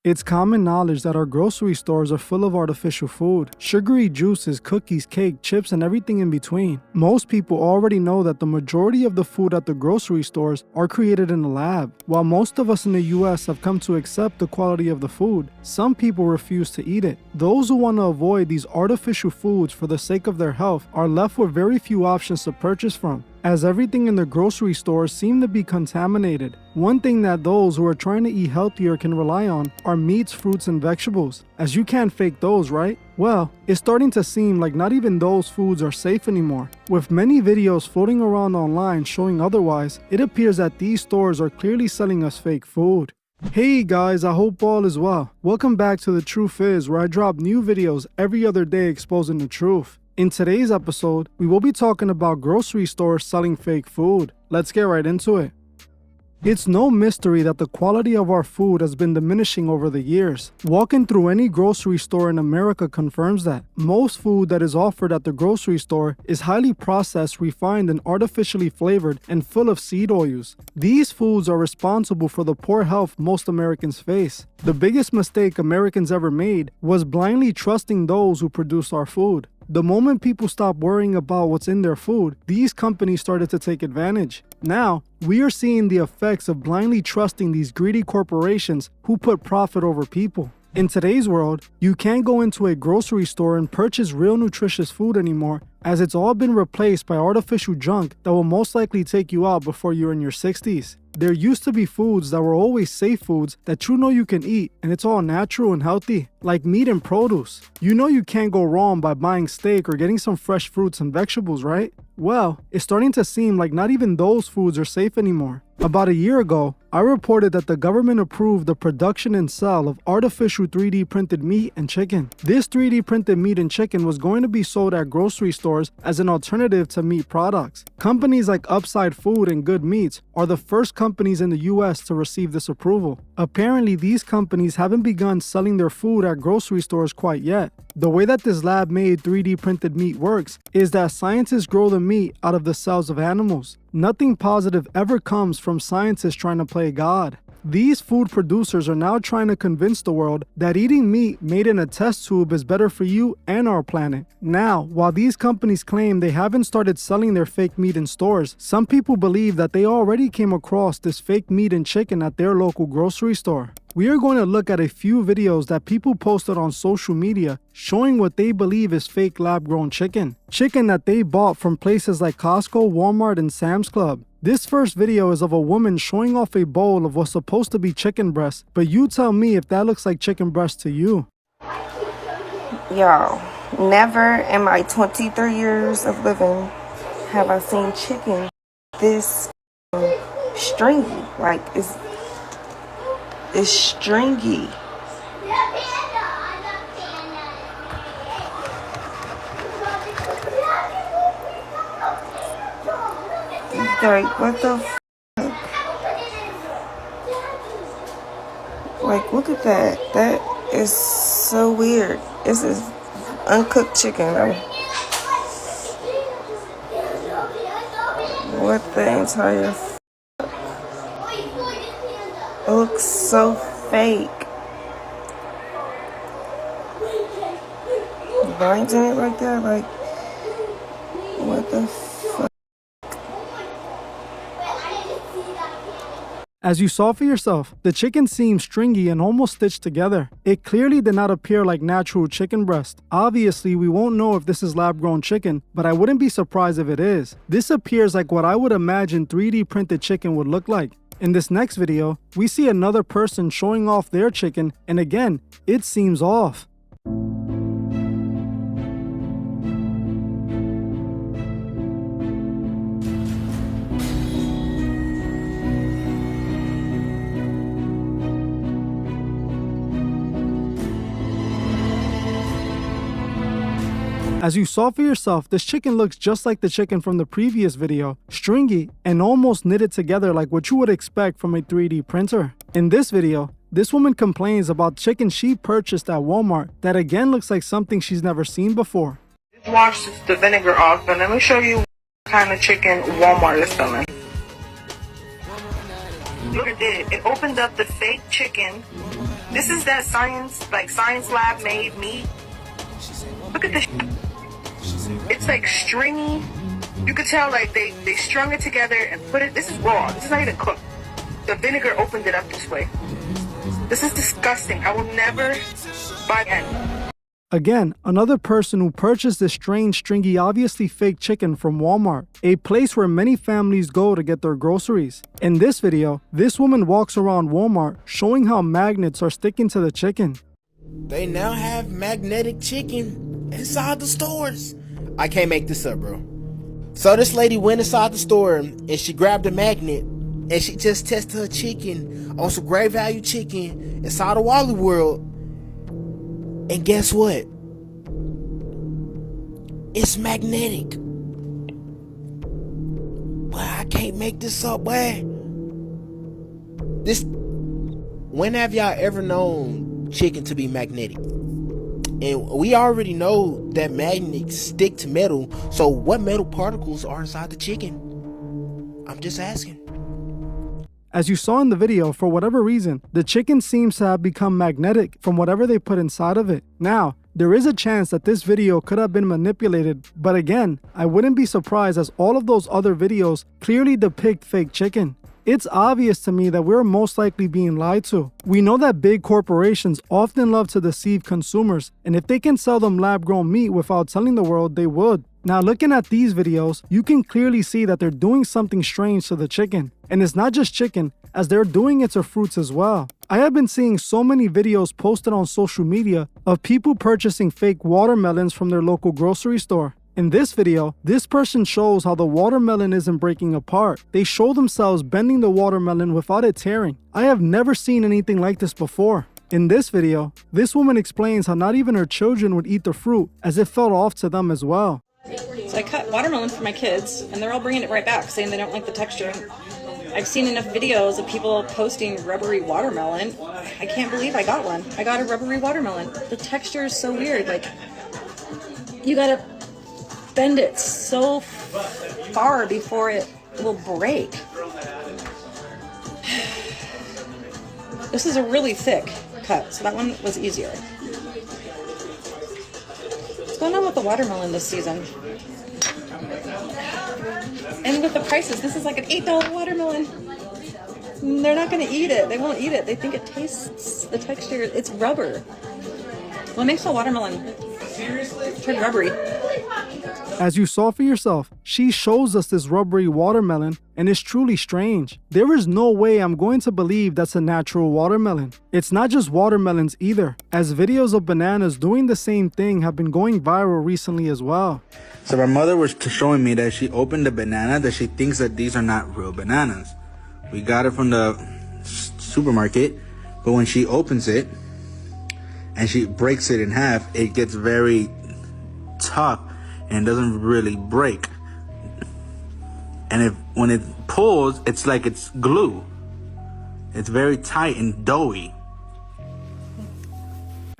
It's common knowledge that our grocery stores are full of artificial food, sugary juices, cookies, cake, chips, and everything in between. Most people already know that the majority of the food at the grocery stores are created in a lab. While most of us in the US have come to accept the quality of the food, some people refuse to eat it. Those who want to avoid these artificial foods for the sake of their health are left with very few options to purchase from, as everything in the grocery stores seem to be contaminated. One thing that those who are trying to eat healthier can rely on are meats, fruits, and vegetables, as you can't fake those, right? Well, it's starting to seem like not even those foods are safe anymore. With many videos floating around online showing otherwise, it appears that these stores are clearly selling us fake food. Hey guys, I hope all is well. Welcome back to The Truth Is, where I drop new videos every other day exposing the truth. In today's episode, we will be talking about grocery stores selling fake food. Let's get right into it. It's no mystery that the quality of our food has been diminishing over the years. Walking through any grocery store in America confirms that. Most food that is offered at the grocery store is highly processed, refined, and artificially flavored and full of seed oils. These foods are responsible for the poor health most Americans face. The biggest mistake Americans ever made was blindly trusting those who produce our food. The moment people stopped worrying about what's in their food, these companies started to take advantage. Now, we are seeing the effects of blindly trusting these greedy corporations who put profit over people. In today's world, you can't go into a grocery store and purchase real nutritious food anymore, as it's all been replaced by artificial junk that will most likely take you out before you're in your 60s. There used to be foods that were always safe foods that you know you can eat, and it's all natural and healthy, like meat and produce. You know you can't go wrong by buying steak or getting some fresh fruits and vegetables, right? Well, it's starting to seem like not even those foods are safe anymore. About a year ago, I reported that the government approved the production and sale of artificial 3D printed meat and chicken. This 3D printed meat and chicken was going to be sold at grocery stores as an alternative to meat products. Companies like Upside Food and Good Meats are the first companies in the US to receive this approval. Apparently, these companies haven't begun selling their food at grocery stores quite yet. The way that this lab-made 3D printed meat works is that scientists grow the meat out of the cells of animals. Nothing positive ever comes from scientists trying to play God. These food producers are now trying to convince the world that eating meat made in a test tube is better for you and our planet. Now, while these companies claim they haven't started selling their fake meat in stores, some people believe that they already came across this fake meat and chicken at their local grocery store. We are going to look at a few videos that people posted on social media showing what they believe is fake lab-grown chicken. Chicken that they bought from places like Costco, Walmart, and Sam's Club. This first video is of a woman showing off a bowl of what's supposed to be chicken breast, but you tell me if that looks like chicken breast to you. Y'all, never in my 23 years of living have I seen chicken this stringy. Like, it's stringy. Like, what the f***? Like, look at that. That is so weird. This is uncooked chicken, though. What the entire f***? It looks so fake. Lines in it like that, like, what the f***? As you saw for yourself, the chicken seems stringy and almost stitched together. It clearly did not appear like natural chicken breast. Obviously, we won't know if this is lab-grown chicken, but I wouldn't be surprised if it is. This appears like what I would imagine 3D printed chicken would look like. In this next video, we see another person showing off their chicken, and again, it seems off. As you saw for yourself, this chicken looks just like the chicken from the previous video, stringy and almost knitted together like what you would expect from a 3D printer. In this video, this woman complains about chicken she purchased at Walmart that again looks like something she's never seen before. Wash the vinegar off, and let me show you what kind of chicken Walmart is selling. Look at this. It opened up the fake chicken This is that science lab made meat. Look at this. It's like stringy. You could tell like they strung it together and put it. This is raw. This is not even cooked. The vinegar opened it up this way. This is disgusting. I will never buy again. Again, another person who purchased this strange, stringy, obviously fake chicken from Walmart, a place where many families go to get their groceries. In this video, this woman walks around Walmart showing how magnets are sticking to the chicken. They now have magnetic chicken inside the stores. I can't make this up, bro. So this lady went inside the store and she grabbed a magnet and she just tested her chicken on some great value chicken inside of Wally World. And guess what? It's magnetic. Boy, I can't make this up, boy. When have y'all ever known chicken to be magnetic? And we already know that magnets stick to metal, so what metal particles are inside the chicken? I'm just asking. As you saw in the video, for whatever reason, the chicken seems to have become magnetic from whatever they put inside of it. Now, there is a chance that this video could have been manipulated, but again, I wouldn't be surprised as all of those other videos clearly depict fake chicken. It's obvious to me that we're most likely being lied to. We know that big corporations often love to deceive consumers, and if they can sell them lab-grown meat without telling the world, they would. Now looking at these videos, you can clearly see that they're doing something strange to the chicken. And it's not just chicken, as they're doing it to fruits as well. I have been seeing so many videos posted on social media of people purchasing fake watermelons from their local grocery store. In this video, this person shows how the watermelon isn't breaking apart. They show themselves bending the watermelon without it tearing. I have never seen anything like this before. In this video, this woman explains how not even her children would eat the fruit as it fell off to them as well. So I cut watermelon for my kids, and they're all bringing it right back, saying they don't like the texture. I've seen enough videos of people posting rubbery watermelon. I can't believe I got one. I got a rubbery watermelon. The texture is so weird. Like, you gotta bend it so far before it will break. This is a really thick cut, so that one was easier. What's going on with the watermelon this season? And with the prices, this is like an $8 watermelon. They're not going to eat it. They won't eat it. They think it tastes, the texture, it's rubber. What makes a watermelon turn rubbery? As you saw for yourself, she shows us this rubbery watermelon, and it's truly strange. There is no way I'm going to believe that's a natural watermelon. It's not just watermelons either, as videos of bananas doing the same thing have been going viral recently as well. So my mother was showing me that she opened a banana that she thinks that these are not real bananas. We got it from the supermarket, but when she opens it and she breaks it in half, it gets very tough and doesn't really break. And when it pulls, it's like it's glue. It's very tight and doughy.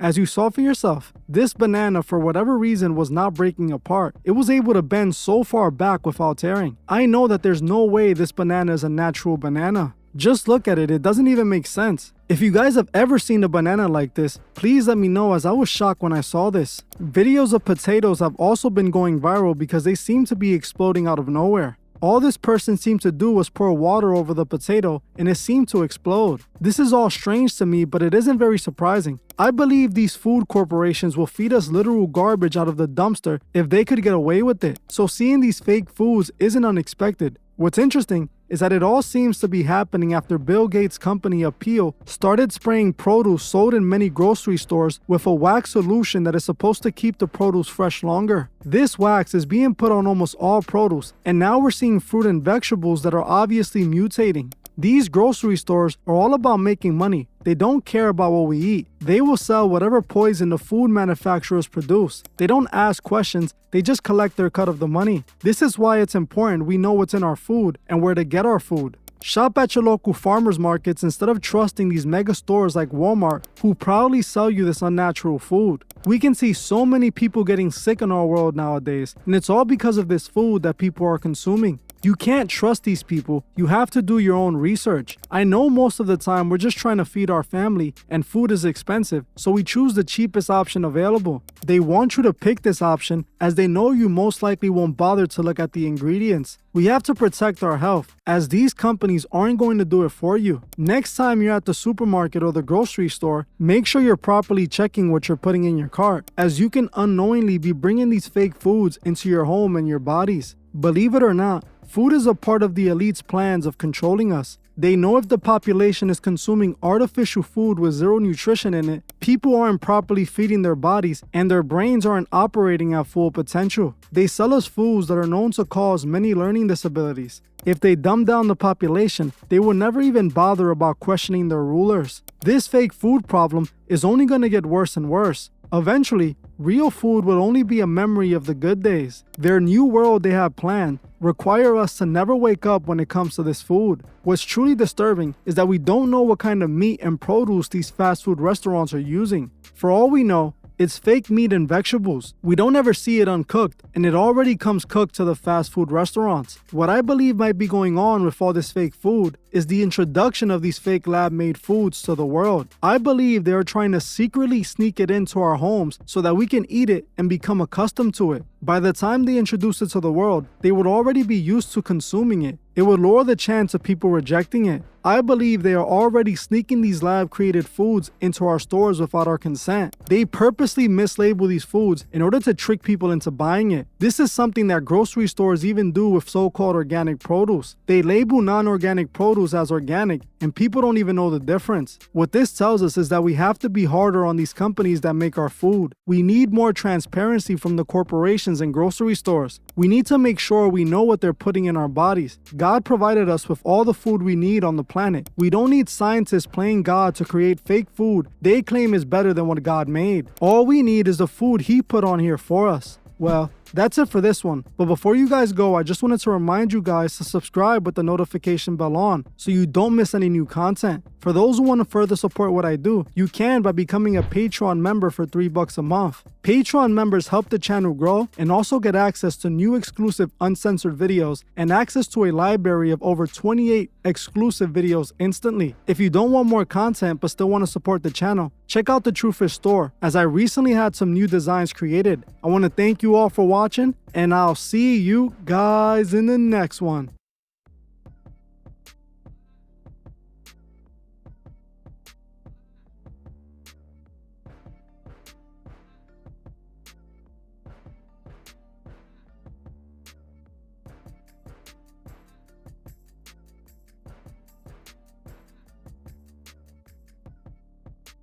As you saw for yourself, this banana for whatever reason was not breaking apart. It was able to bend so far back without tearing. I know that there's no way this banana is a natural banana. Just look at it, it doesn't even make sense. If you guys have ever seen a banana like this, please let me know, as I was shocked when I saw this. Videos of potatoes have also been going viral because they seem to be exploding out of nowhere. All this person seemed to do was pour water over the potato and it seemed to explode. This is all strange to me, but it isn't very surprising. I believe these food corporations will feed us literal garbage out of the dumpster if they could get away with it. So seeing these fake foods isn't unexpected. What's interesting is that it all seems to be happening after Bill Gates' company Apeel started spraying produce sold in many grocery stores with a wax solution that is supposed to keep the produce fresh longer. This wax is being put on almost all produce, and now we're seeing fruit and vegetables that are obviously mutating. These grocery stores are all about making money. They don't care about what we eat. They will sell whatever poison the food manufacturers produce. They don't ask questions, they just collect their cut of the money. This is why it's important we know what's in our food and where to get our food. Shop at your local farmers markets instead of trusting these mega stores like Walmart who proudly sell you this unnatural food. We can see so many people getting sick in our world nowadays, and it's all because of this food that people are consuming. You can't trust these people. You have to do your own research. I know most of the time we're just trying to feed our family and food is expensive, so we choose the cheapest option available. They want you to pick this option as they know you most likely won't bother to look at the ingredients. We have to protect our health, as these companies aren't going to do it for you. Next time you're at the supermarket or the grocery store, make sure you're properly checking what you're putting in your cart, as you can unknowingly be bringing these fake foods into your home and your bodies. Believe it or not, food is a part of the elite's plans of controlling us. They know if the population is consuming artificial food with zero nutrition in it, people aren't properly feeding their bodies and their brains aren't operating at full potential. They sell us foods that are known to cause many learning disabilities. If they dumb down the population, they will never even bother about questioning their rulers. This fake food problem is only going to get worse and worse. Eventually, real food will only be a memory of the good days. Their new world they have planned require us to never wake up when it comes to this food. What's truly disturbing is that we don't know what kind of meat and produce these fast food restaurants are using. For all we know, it's fake meat and vegetables. We don't ever see it uncooked, and it already comes cooked to the fast food restaurants. What I believe might be going on with all this fake food is the introduction of these fake lab-made foods to the world. I believe they are trying to secretly sneak it into our homes so that we can eat it and become accustomed to it. By the time they introduce it to the world, they would already be used to consuming it. It would lower the chance of people rejecting it. I believe they are already sneaking these lab-created foods into our stores without our consent. They purposely mislabel these foods in order to trick people into buying it. This is something that grocery stores even do with so-called organic produce. They label non-organic produce as organic, and people don't even know the difference. What this tells us is that we have to be harder on these companies that make our food. We need more transparency from the corporations and grocery stores. We need to make sure we know what they're putting in our bodies. God provided us with all the food we need on the planet. We don't need scientists playing God to create fake food they claim is better than what God made. All we need is the food He put on here for us. Well, that's it for this one. But before you guys go, I just wanted to remind you guys to subscribe with the notification bell on so you don't miss any new content. For those who want to further support what I do, you can by becoming a Patreon member for $3 a month. Patreon members help the channel grow and also get access to new exclusive uncensored videos and access to a library of over 28 exclusive videos instantly. If you don't want more content but still want to support the channel, check out the Truefish store, as I recently had some new designs created. I want to thank you all for watching, and I'll see you guys in the next one.